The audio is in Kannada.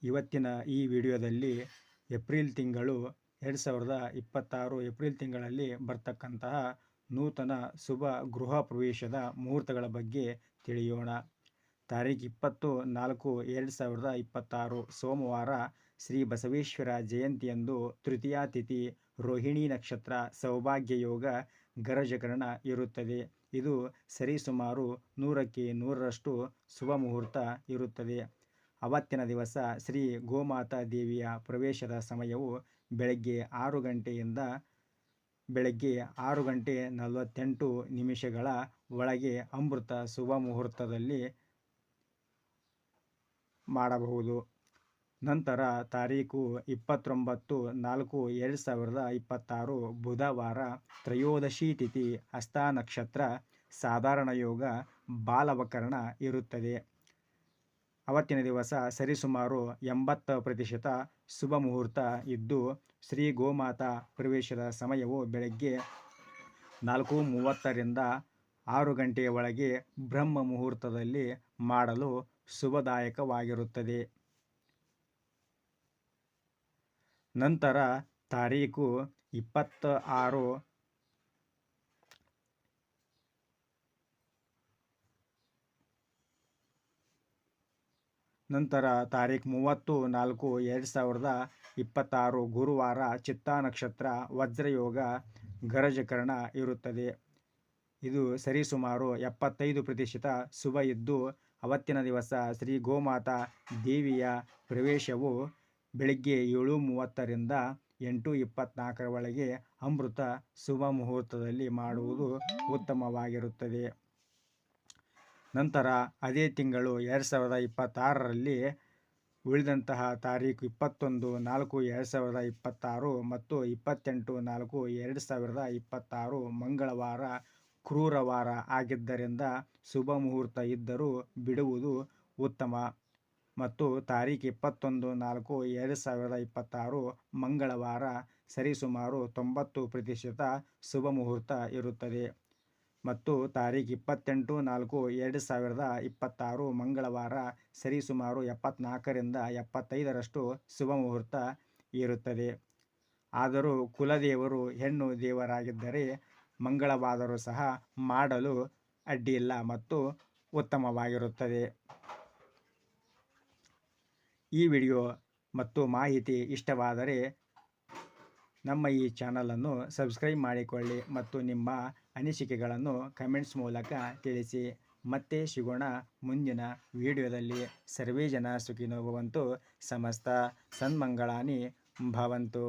ಇವತ್ತಿನ ಈ ವಿಡಿಯೋದಲ್ಲಿ ಏಪ್ರಿಲ್ ತಿಂಗಳು 2026 ಏಪ್ರಿಲ್ ತಿಂಗಳಲ್ಲಿ ಬರ್ತಕ್ಕಂತಹ ನೂತನ ಶುಭ ಗೃಹ ಪ್ರವೇಶದ ಮುಹೂರ್ತಗಳ ಬಗ್ಗೆ ತಿಳಿಯೋಣ. ತಾರೀಖು 20/4/2026 ಸೋಮವಾರ ಶ್ರೀ ಬಸವೇಶ್ವರ ಜಯಂತಿಯಂದು ತೃತೀಯ ತಿಥಿ ರೋಹಿಣಿ ನಕ್ಷತ್ರ ಸೌಭಾಗ್ಯ ಯೋಗ ಗರಜಕರಣ ಇರುತ್ತದೆ. ಇದು ಸರಿಸುಮಾರು 100ಕ್ಕೆ 100ರಷ್ಟು ಶುಭ ಮುಹೂರ್ತ ಇರುತ್ತದೆ. ಅವತ್ತಿನ ದಿವಸ ಶ್ರೀ ಗೋಮಾತಾ ದೇವಿಯ ಪ್ರವೇಶದ ಸಮಯವು ಬೆಳಗ್ಗೆ 6 ಗಂಟೆಯಿಂದ ಬೆಳಗ್ಗೆ 6:48 ಒಳಗೆ ಅಮೃತ ಶುಭ ಮುಹೂರ್ತದಲ್ಲಿ ಮಾಡಬಹುದು. ನಂತರ ತಾರೀಖು 29/4/2026 ಬುಧವಾರ ತ್ರಯೋದಶಿ ತಿಥಿ ಹಸ್ತ ನಕ್ಷತ್ರ ಸಾಧಾರಣ ಯೋಗ ಬಾಲವಕರಣ ಇರುತ್ತದೆ. ಅವತ್ತಿನ ದಿವಸ ಸರಿಸುಮಾರು 80% ಶುಭ ಮುಹೂರ್ತ ಇದ್ದು ಶ್ರೀ ಗೋಮಾತಾ ಪ್ರವೇಶದ ಸಮಯವು ಬೆಳಗ್ಗೆ 4:30ರಿಂದ 6 ಗಂಟೆಯ ಒಳಗೆ ಬ್ರಹ್ಮ ಮುಹೂರ್ತದಲ್ಲಿ ಮಾಡಲು ಶುಭದಾಯಕವಾಗಿರುತ್ತದೆ. ನಂತರ ತಾರೀಖು 30/4/2026 ಗುರುವಾರ ಚಿತ್ತಾ ನಕ್ಷತ್ರ ವಜ್ರಯೋಗ ಗರಜಕರಣ ಇರುತ್ತದೆ. ಇದು ಸರಿಸುಮಾರು 75% ಶುಭ ಇದ್ದು ಅವತ್ತಿನ ದಿವಸ ಶ್ರೀ ಗೋಮಾತಾ ದೇವಿಯ ಪ್ರವೇಶವು ಬೆಳಗ್ಗೆ 7:30ರಿಂದ 8:24 ಒಳಗೆ ಅಮೃತ ಶುಭ ಮುಹೂರ್ತದಲ್ಲಿ ಮಾಡುವುದು ಉತ್ತಮವಾಗಿರುತ್ತದೆ. ನಂತರ ಅದೇ ತಿಂಗಳು 2026ರಲ್ಲಿ ಉಳಿದಂತಹ ತಾರೀಖು 21/4/2026 ಮತ್ತು 28/4/2026 ಮಂಗಳವಾರ ಕ್ರೂರವಾರ ಆಗಿದ್ದರಿಂದ ಶುಭ ಮುಹೂರ್ತ ಇದ್ದರೂ ಬಿಡುವುದು ಉತ್ತಮ. ಮತ್ತು ತಾರೀಖು 21/4/2026 ಮಂಗಳವಾರ ಸರಿಸುಮಾರು 90% ಶುಭ ಮುಹೂರ್ತ ಇರುತ್ತದೆ. ಮತ್ತು ತಾರೀಖು 28/4/2026 ಮಂಗಳವಾರ ಸರಿಸುಮಾರು 74ರಿಂದ 75ರಷ್ಟು ಶುಭ ಮುಹೂರ್ತ ಇರುತ್ತದೆ. ಆದರೂ ಕುಲದೇವರು ಹೆಣ್ಣು ದೇವರಾಗಿದ್ದರೆ ಮಂಗಳವಾದರೂ ಸಹ ಮಾಡಲು ಅಡ್ಡಿಯಿಲ್ಲ ಮತ್ತು ಉತ್ತಮವಾಗಿರುತ್ತದೆ. ಈ ವಿಡಿಯೋ ಮತ್ತು ಮಾಹಿತಿ ಇಷ್ಟವಾದರೆ ನಮ್ಮ ಈ ಚಾನಲನ್ನು ಸಬ್ಸ್ಕ್ರೈಬ್ ಮಾಡಿಕೊಳ್ಳಿ ಮತ್ತು ನಿಮ್ಮ ಅನಿಸಿಕೆಗಳನ್ನು ಕಮೆಂಟ್ಸ್ ಮೂಲಕ ತಿಳಿಸಿ. ಮತ್ತೆ ಸಿಗೋಣ ಮುಂದಿನ ವಿಡಿಯೋದಲ್ಲಿ. ಸರ್ವೇ ಜನ ಸುಖಿನೋ ಭವಂತು. ಸಮಸ್ತ ಸನ್ಮಂಗಳಾನಿ ಭವಂತು.